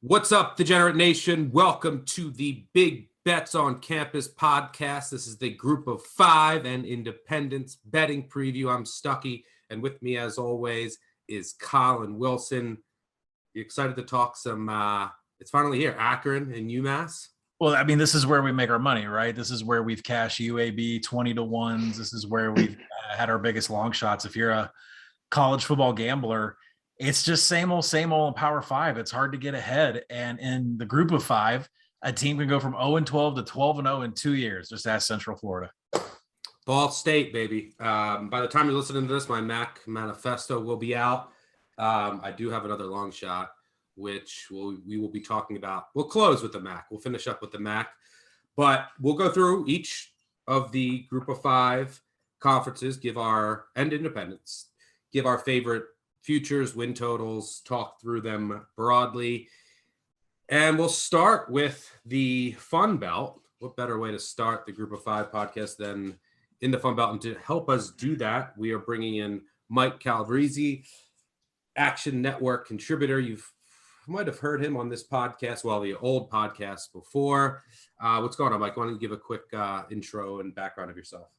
What's up, Degenerate Nation? Welcome to the Big Bets on Campus podcast. This is the Group of Five and Independence betting preview. I'm Stuckey, and with me, as always, is Colin Wilson. You excited to talk some, it's finally here, Akron and UMass? Well, I mean, this is where we make our money, right? This is where we've cashed UAB 20-1s. This is where we've had our biggest long shots. If you're a college football gambler, it's just same old in Power Five. It's hard to get ahead. And in the Group of Five, a team can go from 0-12 to 12-0 in 2 years. Just ask Central Florida. Ball State, baby. By the time you're listening to this, my MAC manifesto will be out. I do have another long shot, which we will be talking about. We'll close with the MAC. We'll finish up with the MAC. But we'll go through each of the Group of Five conferences, and independents, give our favorite futures, win totals, talk through them broadly. And we'll start with the Fun Belt. What better way to start the Group of Five podcast than in the Fun Belt? And to help us do that, we are bringing in Mike Calabrese, Action Network contributor. You might have heard him on this podcast, the old podcast before. What's going on, Mike? Why don't you give a quick intro and background of yourself?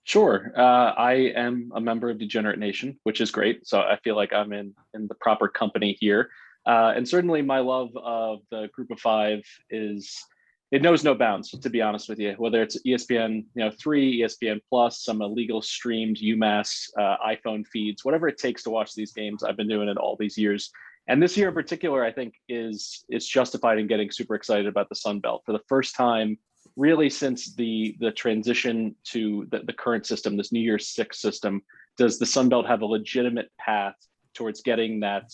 Sure. I am a member of Degenerate Nation, which is great. So I feel like I'm in the proper company here. And certainly my love of the Group of Five it knows no bounds, to be honest with you, whether it's ESPN 3, ESPN Plus, some illegal streamed UMass iPhone feeds, whatever it takes to watch these games. I've been doing it all these years. And this year in particular, I think is justified in getting super excited about the Sun Belt. For the first time, really since the transition to the current system, this New Year's Six system, does the Sun Belt have a legitimate path towards getting that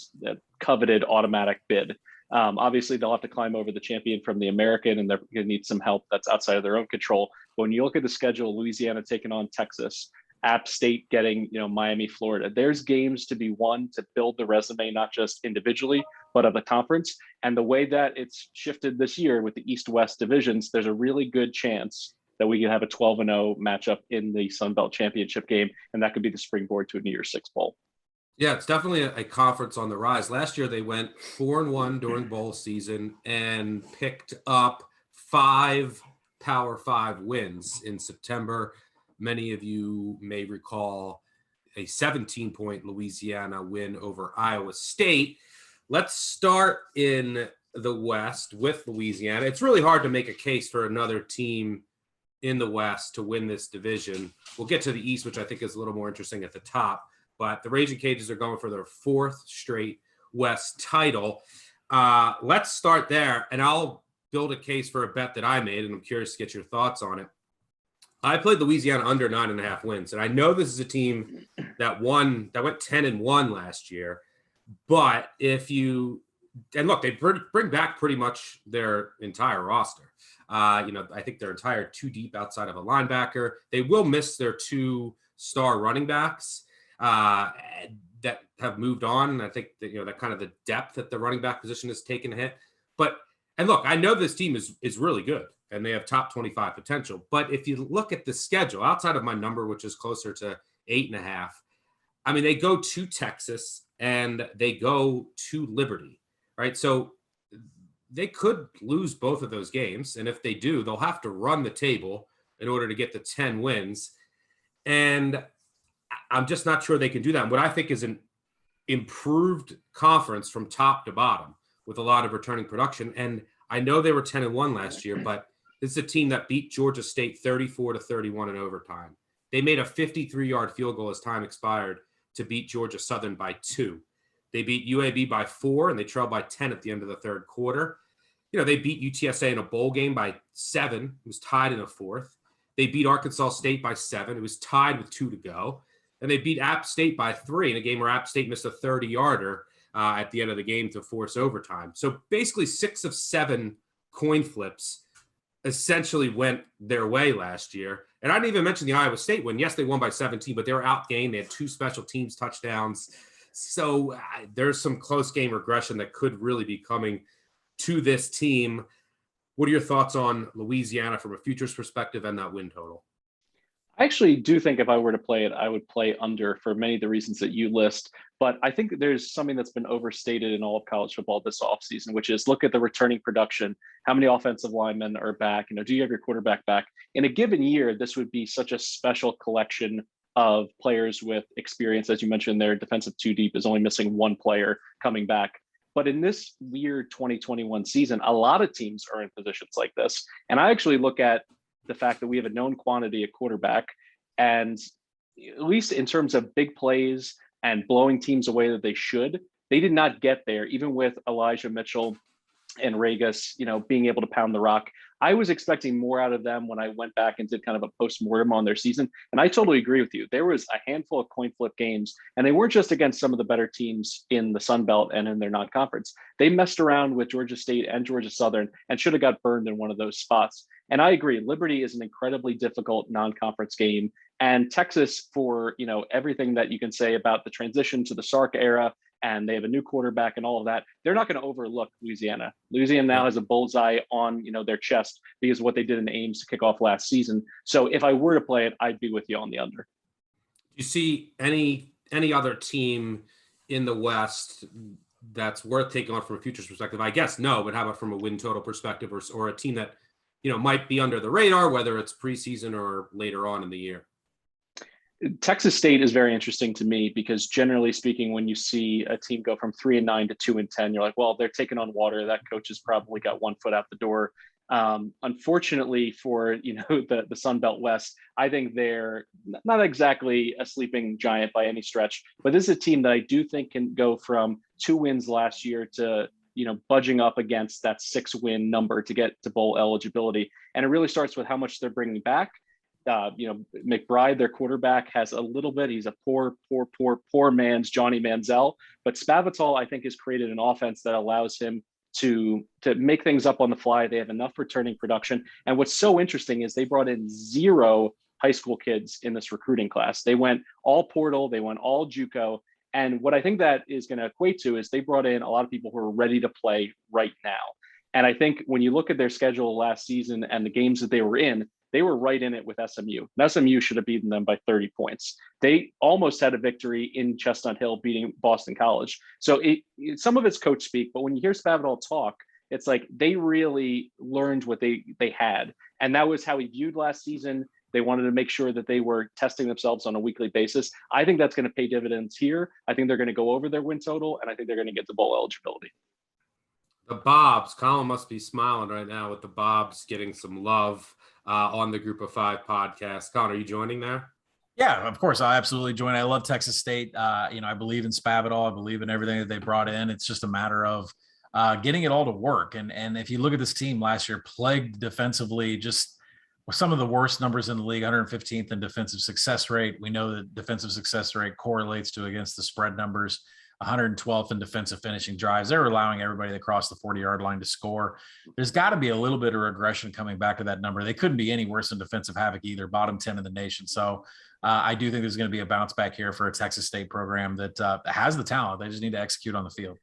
coveted automatic bid? Obviously, they'll have to climb over the champion from the American, and they're going to need some help that's outside of their own control. But when you look at the schedule, Louisiana taking on Texas, App State getting Miami, Florida, there's games to be won to build the resume, not just individually, but of the conference. And the way that it's shifted this year with the East-West divisions, there's a really good chance that we can have a 12-0 matchup in the Sun Belt Championship game, and that could be the springboard to a New Year's Six bowl. Yeah, it's definitely a conference on the rise. Last year, they went 4-1 during bowl season and picked up 5 Power 5 wins in September. Many of you may recall a 17-point Louisiana win over Iowa State. Let's start in the West with Louisiana. It's really hard to make a case for another team in the West to win this division. We'll get to the East, which I think is a little more interesting at the top. But the Raging Cajuns are going for their 4th straight West title. Let's start there, and I'll build a case for a bet that I made, and I'm curious to get your thoughts on it. I played Louisiana under 9.5 wins, and I know this is a team that went 10-1 last year. But they bring back pretty much their entire roster. I think they're entire 2 deep outside of a linebacker. They will miss their 2 star running backs that have moved on. And I think that, that kind of the depth at the running back position has taken a hit. And look, I know this team is really good and they have top 25 potential. But if you look at the schedule outside of my number, which is closer to 8.5, I mean, they go to Texas and they go to Liberty, right? So they could lose both of those games. And if they do, they'll have to run the table in order to get the 10 wins. And I'm just not sure they can do that. What I think is an improved conference from top to bottom with a lot of returning production. And I know they were 10-1 last year, but this is a team that beat Georgia State 34-31 in overtime. They made a 53-yard field goal as time expired to beat Georgia Southern by 2. They beat UAB by 4, and they trailed by 10 at the end of the third quarter. They beat UTSA in a bowl game by 7. It was tied in a 4th. They beat Arkansas State by 7. It was tied with 2 to go. And they beat App State by 3 in a game where App State missed a 30-yarder at the end of the game to force overtime. So basically 6 of 7 coin flips essentially went their way last year. And I didn't even mention the Iowa State win. Yes, they won by 17, but they were outgained. They had 2 special teams touchdowns. So there's some close game regression that could really be coming to this team. What are your thoughts on Louisiana from a futures perspective and that win total? I actually do think if I were to play it, I would play under for many of the reasons that you list. But I think there's something that's been overstated in all of college football this offseason, which is look at the returning production. How many offensive linemen are back? Do you have your quarterback back? In a given year, this would be such a special collection of players with experience. As you mentioned, their defensive two deep is only missing one player coming back. But in this weird 2021 season, a lot of teams are in positions like this. And I actually look at the fact that we have a known quantity at quarterback, and at least in terms of big plays and blowing teams away that they should, they did not get there, even with Elijah Mitchell and Ragus, being able to pound the rock. I was expecting more out of them when I went back and did kind of a post-mortem on their season. And I totally agree with you. There was a handful of coin flip games, and they weren't just against some of the better teams in the Sun Belt and in their non-conference. They messed around with Georgia State and Georgia Southern and should have got burned in one of those spots. And I agree, Liberty is an incredibly difficult non-conference game. And Texas, for everything that you can say about the transition to the Sark era, and they have a new quarterback and all of that, they're not going to overlook Louisiana. Louisiana now has a bullseye on their chest because of what they did in Ames to kick off last season. So if I were to play it, I'd be with you on the under. Do you see any other team in the West that's worth taking on from a futures perspective? I guess no, but how about from a win total perspective, or a team that might be under the radar, whether it's preseason or later on in the year? Texas State is very interesting to me because generally speaking, when you see a team go from 3-9 to 2-10, you're like, well, they're taking on water. That coach has probably got one foot out the door. Unfortunately for the Sun Belt West, I think they're not exactly a sleeping giant by any stretch, but this is a team that I do think can go from 2 wins last year to budging up against that 6-win number to get to bowl eligibility. And it really starts with how much they're bringing back. McBride, their quarterback, has a little bit. He's a poor man's Johnny Manziel. But Spavital, I think, has created an offense that allows him to make things up on the fly. They have enough returning production. And what's so interesting is they brought in 0 high school kids in this recruiting class. They went all portal. They went all JUCO. And what I think that is going to equate to is they brought in a lot of people who are ready to play right now. And I think when you look at their schedule last season and the games that they were in, they were right in it with SMU. And SMU should have beaten them by 30 points. They almost had a victory in Chestnut Hill beating Boston College. So some of it's coach speak, but when you hear Spavital talk, it's like they really learned what they had. And that was how he viewed last season. They wanted to make sure that they were testing themselves on a weekly basis. I think that's going to pay dividends here. I think they're going to go over their win total, and I think they're going to get the bowl eligibility. The Bobs, Colin must be smiling right now with the Bobs getting some love on the Group of Five podcast. Colin, are you joining there? Yeah, of course. I absolutely join. I love Texas State. I believe in Spavital. I believe in everything that they brought in. It's just a matter of getting it all to work. And if you look at this team last year, plagued defensively, just some of the worst numbers in the league, 115th in defensive success rate. We know that defensive success rate correlates to against the spread numbers. 112th in defensive finishing drives. They're allowing everybody that crossed the 40-yard line to score. There's got to be a little bit of regression coming back to that number. They couldn't be any worse than defensive havoc either, bottom 10 in the nation. So I do think there's going to be a bounce back here for a Texas State program that has the talent. They just need to execute on the field.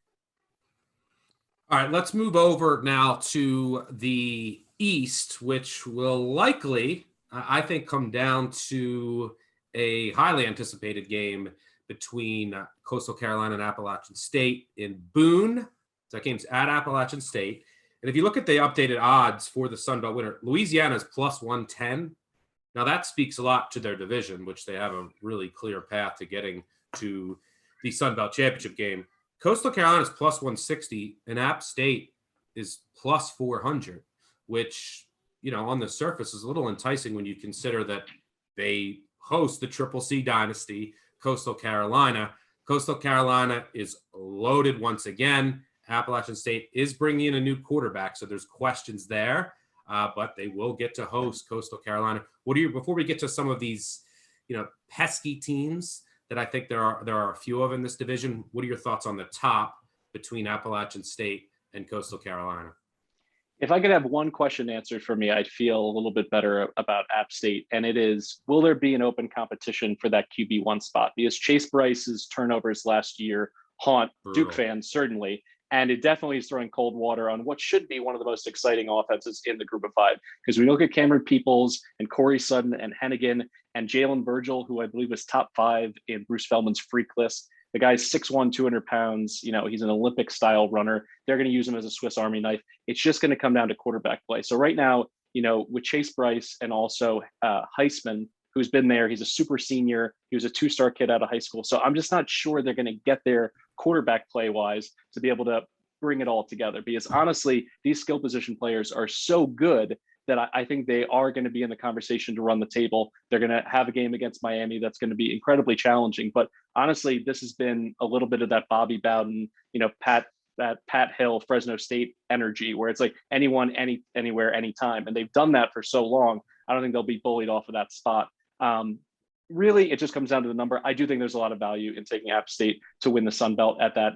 All right, let's move over now to the East, which will likely, I think, come down to a highly anticipated game between Coastal Carolina and Appalachian State in Boone. That game's at Appalachian State. And if you look at the updated odds for the Sun Belt winner, Louisiana is plus 110. Now that speaks a lot to their division, which they have a really clear path to getting to the Sun Belt championship game. Coastal Carolina is plus 160 and App State is plus 400, which, on the surface is a little enticing when you consider that they host the Triple C dynasty, Coastal Carolina. Coastal Carolina is loaded once again. Appalachian State is bringing in a new quarterback, so there's questions there, but they will get to host Coastal Carolina. Before we get to some of these, pesky teams that I think there are a few of in this division, what are your thoughts on the top between Appalachian State and Coastal Carolina? If I could have one question answered for me, I'd feel a little bit better about App State. And it is, will there be an open competition for that QB1 spot? Because Chase Bryce's turnovers last year haunt Duke fans, certainly. And it definitely is throwing cold water on what should be one of the most exciting offenses in the Group of Five. Because we look at Cameron Peoples and Corey Sutton and Hennigan, And Jalen Virgil, who I believe was top 5 in Bruce Feldman's freak list, the guy's 6'1", 200 pounds. He's an Olympic style runner. They're going to use him as a Swiss Army knife. It's just going to come down to quarterback play. So right now, with Chase Bryce and also Heisman, who's been there, he's a super senior. He was a 2-star kid out of high school. So I'm just not sure they're going to get there quarterback play wise to be able to bring it all together. Because honestly, these skill position players are so good that I think they are going to be in the conversation to run the table. They're going to have a game against Miami that's going to be incredibly challenging. But honestly, this has been a little bit of that Bobby Bowden, Pat Hill, Fresno State energy, where it's like anyone, anywhere, anytime. And they've done that for so long. I don't think they'll be bullied off of that spot. Really, it just comes down to the number. I do think there's a lot of value in taking App State to win the Sun Belt at that,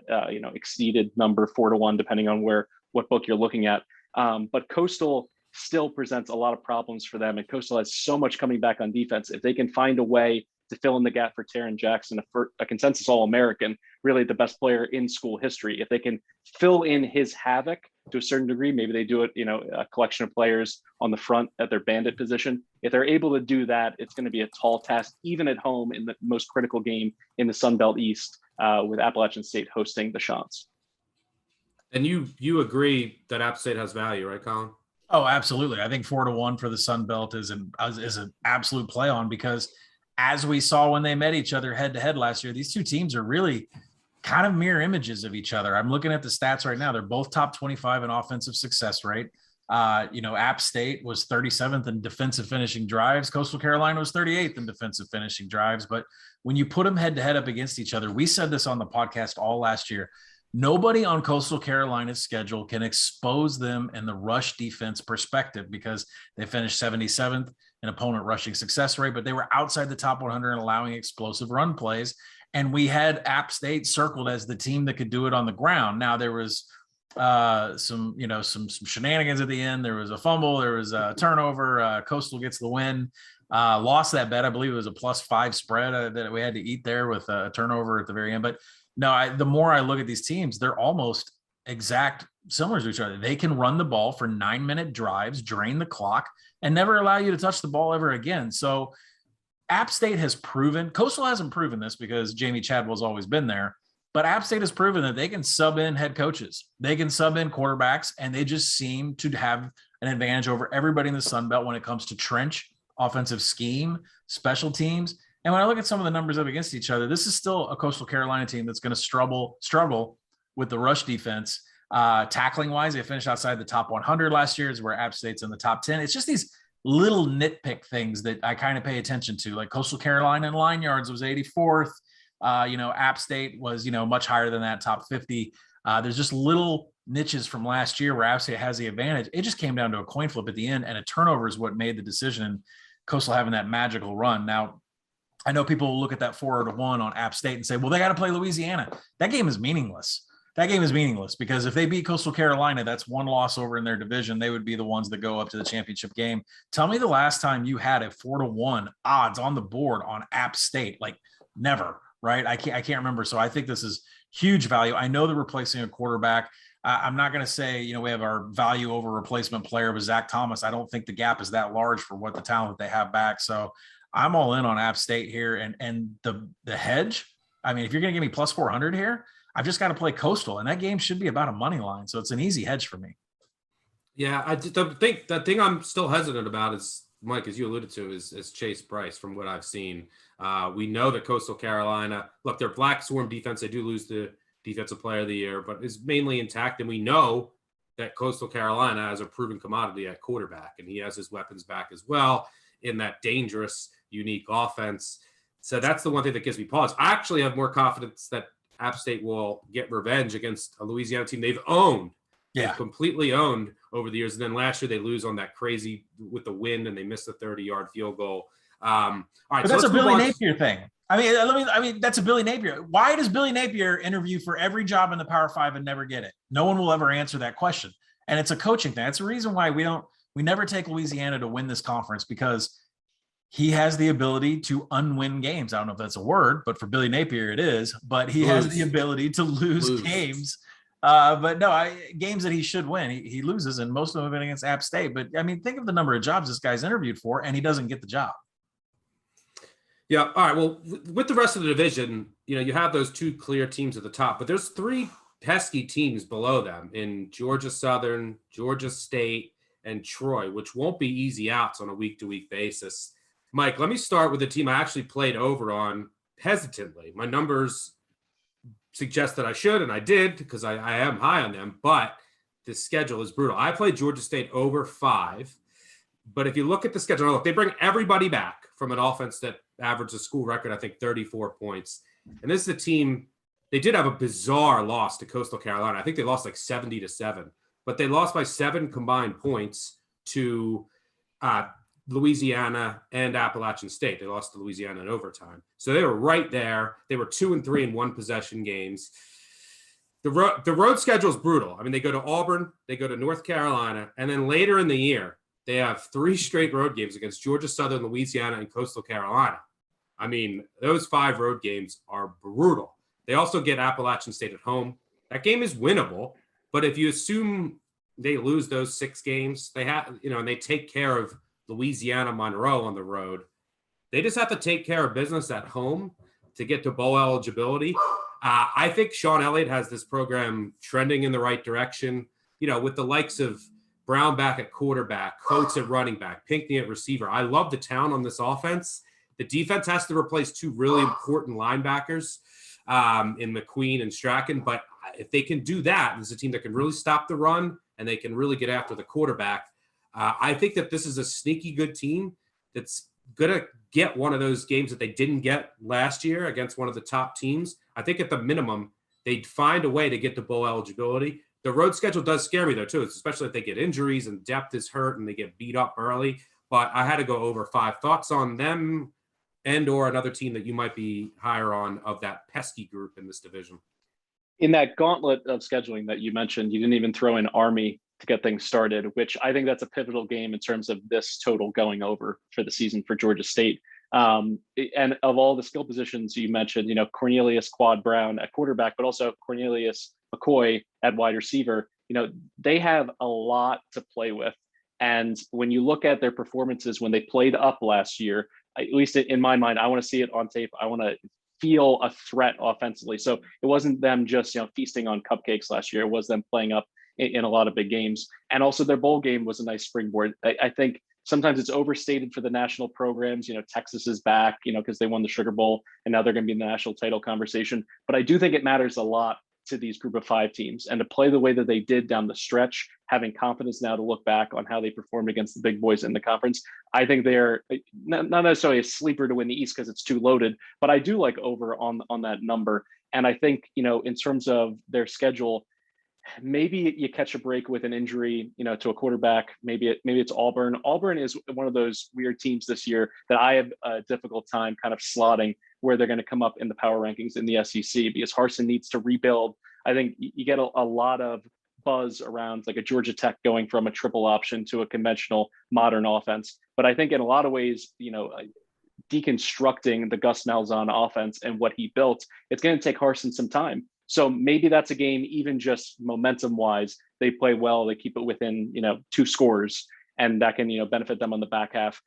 exceeded number 4-1, depending on what book you're looking at. But Coastal still presents a lot of problems for them, and Coastal has so much coming back on defense. If they can find a way to fill in the gap for Taron Jackson, a consensus All-American, really the best player in school history, if they can fill in his havoc to a certain degree, maybe they do it, a collection of players on the front at their bandit position. If they're able to do that, it's going to be a tall task, even at home in the most critical game in the Sun Belt East, with Appalachian State hosting the Chants. And you agree that App State has value, right, Colin? Oh, absolutely. I think 4-1 for the Sun Belt is an absolute play on, because as we saw when they met each other head to head last year, these two teams are really kind of mirror images of each other. I'm looking at the stats right now. They're both top 25 in offensive success rate. App State was 37th in defensive finishing drives. Coastal Carolina was 38th in defensive finishing drives. But when you put them head to head up against each other, we said this on the podcast all last year, nobody on Coastal Carolina's schedule can expose them in the rush defense perspective, because they finished 77th in opponent rushing success rate, but they were outside the top 100 and allowing explosive run plays. And we had App State circled as the team that could do it on the ground. Now there was some shenanigans at the end. There was a fumble, there was a turnover. Coastal gets the win. Lost that bet. I believe it was a +5 spread that we had to eat there with a turnover at the very end. But no, the more I look at these teams, they're almost exact similar to each other. They can run the ball for 9-minute drives, drain the clock, and never allow you to touch the ball ever again. So App State has proven, Coastal hasn't proven this because Jamie Chadwell's always been there, but App State has proven that they can sub in head coaches. They can sub in quarterbacks, and they just seem to have an advantage over everybody in the Sun Belt when it comes to trench, offensive scheme, special teams. And when I look at some of the numbers up against each other, this is still a Coastal Carolina team that's going to struggle with the rush defense. Tackling wise, they finished outside the top 100 last year, is where App State's in the top 10. It's just these little nitpick things that I kind of pay attention to. Like Coastal Carolina in line yards was 84th. App State was, much higher than that, top 50. There's just little niches from last year where App State has the advantage. It just came down to a coin flip at the end, and a turnover is what made the decision, and Coastal having that magical run. Now, I know people will look at that 4-1 on App State and say, well, they got to play Louisiana. That game is meaningless. Because if they beat Coastal Carolina, that's one loss over in their division. They would be the ones that go up to the championship game. Tell me the last time you had a 4-1 odds on the board on App State. Like, never, right? I can't remember. So I think this is huge value. I know they're replacing a quarterback. I'm not going to say, we have our value over replacement player with Zach Thomas. I don't think the gap is that large for what the talent that they have back. So I'm all in on App State here, and the hedge. I mean, if you're going to give me +400 here, I've just got to play Coastal, and that game should be about a money line. So it's an easy hedge for me. Yeah, the thing I'm still hesitant about is, Mike, as you alluded to, is Chase Bryce. From what I've seen, we know that Coastal Carolina, look, their Black Swarm defense, they do lose the Defensive Player of the Year, but is mainly intact. And we know that Coastal Carolina has a proven commodity at quarterback, and he has his weapons back as well in that dangerous, unique offense. So that's the one thing that gives me pause. I actually have more confidence that App State will get revenge against a Louisiana team they've owned, completely owned over the years. And then last year they lose on that crazy with the wind, and they missed a 30-yard field goal. All right, but that's a Billy Napier thing. I mean, that's a Billy Napier. Why does Billy Napier interview for every job in the Power Five and never get it? No one will ever answer that question. And it's a coaching thing. That's the reason why we never take Louisiana to win this conference, because he has the ability to unwin games. I don't know if that's a word, but for Billy Napier it is. But he has the ability to lose games. But no, games that he should win, he loses, and most of them have been against App State. But I mean, think of the number of jobs this guy's interviewed for, and he doesn't get the job. Yeah. All right. Well, with the rest of the division, you have those two clear teams at the top, but there's three pesky teams below them in Georgia Southern, Georgia State, and Troy, which won't be easy outs on a week-to-week basis. Mike, let me start with the team I actually played over on hesitantly. My numbers suggest that I should, and I did because I am high on them, but the schedule is brutal. I played Georgia State over 5. But if you look at the schedule, look, they bring everybody back from an offense that averaged a school record, I think, 34 points. And this is a team, they did have a bizarre loss to Coastal Carolina. I think they lost like 70-7, but they lost by 7 combined points to Louisiana and Appalachian State. They lost to Louisiana in overtime. So they were right there. They were 2-3 in one possession games. The road schedule is brutal. I mean, they go to Auburn, they go to North Carolina, and then later in the year, they have 3 straight road games against Georgia Southern, Louisiana, and Coastal Carolina. I mean, those 5 road games are brutal. They also get Appalachian State at home. That game is winnable, but if you assume they lose those 6 games, they have, and they take care of Louisiana Monroe on the road. They just have to take care of business at home to get to bowl eligibility. I think Sean Elliott has this program trending in the right direction, with the likes of Brown back at quarterback, Coates at running back, Pinckney at receiver. I love the talent on this offense. The defense has to replace 2 really important linebackers in McQueen and Strachan. But if they can do that, there's a team that can really stop the run and they can really get after the quarterback. I think that this is a sneaky good team that's going to get one of those games that they didn't get last year against one of the top teams. I think at the minimum, they'd find a way to get to bowl eligibility. The road schedule does scare me, though, too, especially if they get injuries and depth is hurt and they get beat up early. But I had to go over 5. Thoughts on them and or another team that you might be higher on of that pesky group in this division? In that gauntlet of scheduling that you mentioned, you didn't even throw in Army to get things started, which I think that's a pivotal game in terms of this total going over for the season for Georgia State. And of all the skill positions you mentioned, Cornelius Quad Brown at quarterback, but also Cornelius McCoy at wide receiver, they have a lot to play with. And when you look at their performances when they played up last year, at least in my mind, I want to see it on tape. I want to feel a threat offensively. So it wasn't them just, feasting on cupcakes last year. It was them playing up in a lot of big games. And also their bowl game was a nice springboard. I think sometimes it's overstated for the national programs. Texas is back, because they won the Sugar Bowl and now they're going to be in the national title conversation. But I do think it matters a lot to these group of 5 teams and to play the way that they did down the stretch, having confidence now to look back on how they performed against the big boys in the conference. I think they're not necessarily a sleeper to win the East because it's too loaded, but I do like over on that number. And I think, in terms of their schedule, maybe you catch a break with an injury, to a quarterback. Maybe it's Auburn. Auburn is one of those weird teams this year that I have a difficult time kind of slotting where they're going to come up in the power rankings in the SEC because Harsin needs to rebuild. I think you get a lot of buzz around like a Georgia Tech going from a triple option to a conventional modern offense. But I think in a lot of ways, deconstructing the Gus Malzahn offense and what he built, it's going to take Harsin some time. So maybe that's a game, even just momentum wise, they play well, they keep it within, 2 scores, and that can, benefit them on the back half.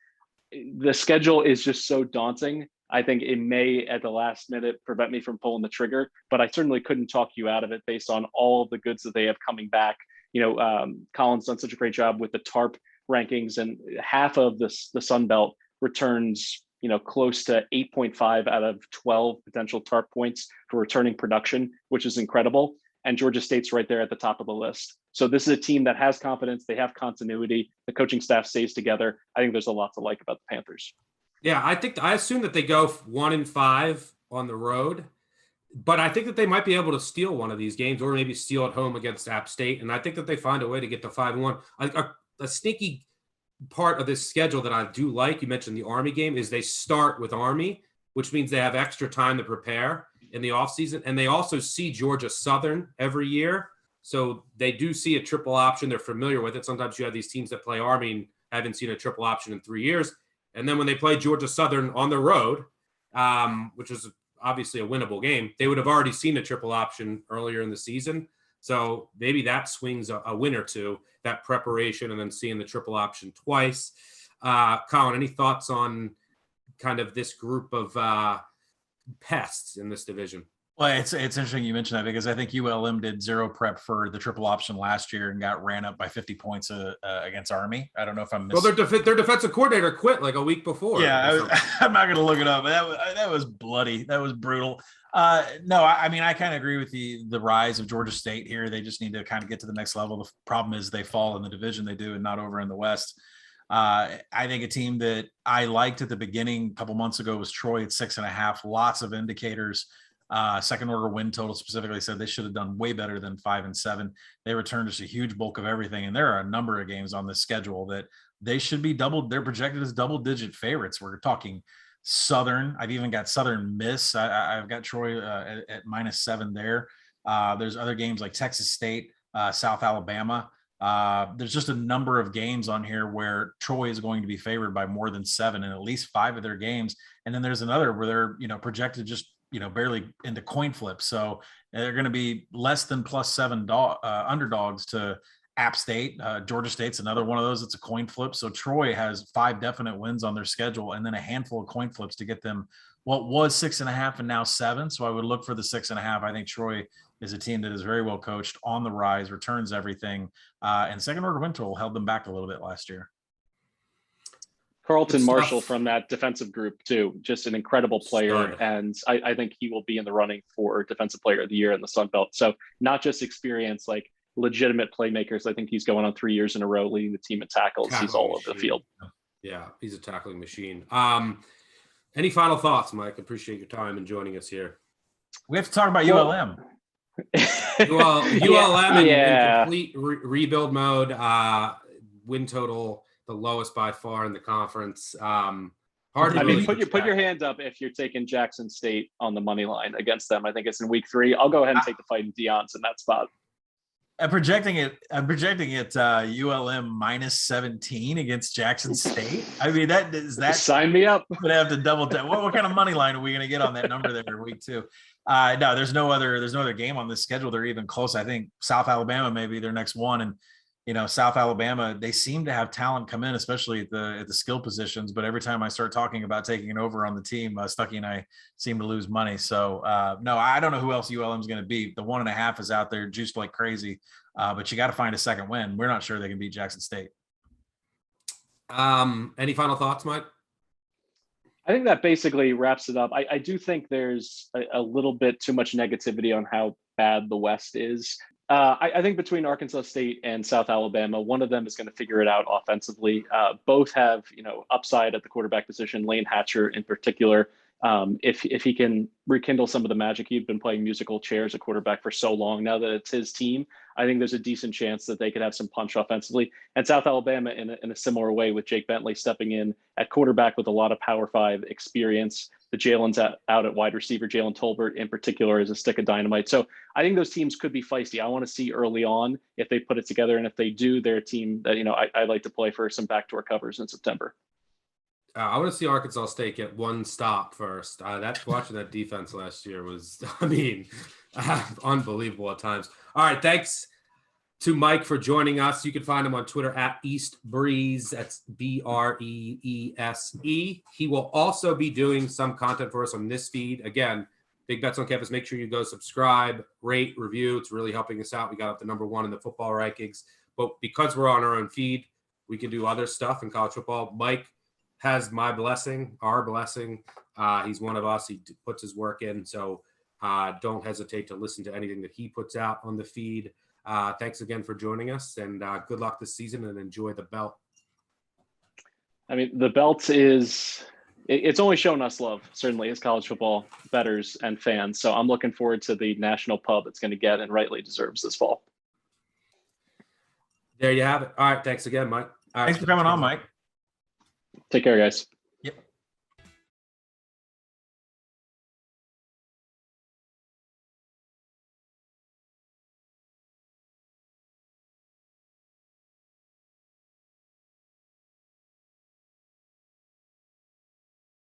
The schedule is just so daunting. I think it may at the last minute prevent me from pulling the trigger, but I certainly couldn't talk you out of it based on all of the goods that they have coming back. Colin's done such a great job with the TARP rankings, and half of the Sun Belt returns close to 8.5 out of 12 potential TARP points for returning production, which is incredible. And Georgia State's right there at the top of the list. So this is a team that has confidence. They have continuity. The coaching staff stays together. I think there's a lot to like about the Panthers. Yeah, I assume that they go 1-5 on the road, but I think that they might be able to steal one of these games or maybe steal at home against App State. And I think that they find a way to get to 5-1. A sneaky part of this schedule that I do like, you mentioned the Army game, is they start with Army, which means they have extra time to prepare in the offseason. And they also see Georgia Southern every year. So they do see a triple option. They're familiar with it. Sometimes you have these teams that play Army and haven't seen a triple option in 3 years. And then when they play Georgia Southern on the road, which is obviously a winnable game, they would have already seen a triple option earlier in the season. So maybe that swings a win or two, that preparation, and then seeing the triple option twice. Colin, any thoughts on kind of this group of pests in this division. Well, it's interesting you mentioned that because I think ULM did zero prep for the triple option last year and got ran up by 50 points against Army. I don't know if I'm Well, their defensive coordinator quit like a week before. Yeah, I'm not going to look it up. That was bloody. That was brutal. No, I mean, I kind of agree with the rise of Georgia State here. They just need to kind of get to the next level. The problem is they fall in the division they do and not over in the West. I think a team that I liked at the beginning a couple months ago was Troy at 6.5. Lots of indicators. Second order win total specifically said they should have done way better than 5 and 7. They returned just a huge bulk of everything. And there are a number of games on this schedule that they should be they're projected as double-digit favorites. We're talking Southern. I've even got Southern Miss. I've got Troy at -7 there. There's other games like Texas State, South Alabama. There's just a number of games on here where Troy is going to be favored by more than 7 in at least 5 of their games. And then there's another where they're projected just barely into coin flip. So they're going to be less than +7 underdogs to App State. Georgia State's another one of those. It's a coin flip. So Troy has 5 definite wins on their schedule and then a handful of coin flips to get them what was 6.5 and now 7. So I would look for the 6.5. I think Troy is a team that is very well coached, on the rise, returns everything. And second order win total held them back a little bit last year. Carlton Marshall from that defensive group too, just an incredible player. And I think he will be in the running for defensive player of the year in the Sun Belt. So not just experience, like legitimate playmakers. I think he's going on 3 years in a row, leading the team in tackles. He's all over the field. Yeah, he's a tackling machine. Any final thoughts, Mike? Appreciate your time and joining us here. We have to talk about ULM. ULM in complete rebuild mode. Win total the lowest by far in the conference. Hard to really put your hand up if you're taking Jackson State on the money line against them. I think it's in week 3. I'll go ahead and take the Fighting Deons in that spot. I'm projecting it ULM -17 against Jackson State. I mean, that sign me up. Would have to double check. What kind of money line are we going to get on that number there in week 2? No, there's no other game on this schedule. They're even close. I think South Alabama may be their next one. And, South Alabama, they seem to have talent come in, especially at the skill positions. But every time I start talking about taking it over on the team, Stuckey and I seem to lose money. So, no, I don't know who else ULM is going to beat. The 1.5 is out there juiced like crazy. But you got to find a second win. We're not sure they can beat Jackson State. Any final thoughts, Mike? I think that basically wraps it up. I do think there's a little bit too much negativity on how bad the West is. I think between Arkansas State and South Alabama, one of them is going to figure it out offensively. Both have, upside at the quarterback position. Lane Hatcher in particular, if he can rekindle some of the magic, he'd been playing musical chairs at quarterback for so long. Now that it's his team, I think there's a decent chance that they could have some punch offensively. And South Alabama in a similar way, with Jake Bentley stepping in at quarterback with a lot of Power 5 experience. The Jalen's out at wide receiver. Jalen Tolbert in particular is a stick of dynamite. So I think those teams could be feisty. I want to see early on if they put it together. And if they do, they're a team that, I like to play for some backdoor covers in September. I want to see Arkansas State get one stop first. Watching that defense last year was, unbelievable at times. All right, thanks to Mike for joining us. You can find him on Twitter at East Breeze. That's BREESE. He will also be doing some content for us on this feed. Again, Big Bets on Campus. Make sure you go subscribe, rate, review. It's really helping us out. We got up to #1 in the football rankings. But because we're on our own feed, we can do other stuff in college football. Mike has my blessing, our blessing. He's one of us. He puts his work in. So don't hesitate to listen to anything that he puts out on the feed. Thanks again for joining us, and good luck this season, and enjoy the belt. The belt it's only shown us love, certainly, as college football bettors and fans. So I'm looking forward to the national pub it's going to get and rightly deserves this fall. There you have it. All right. Thanks again, Mike. Thanks for coming on, Mike. Take care, guys.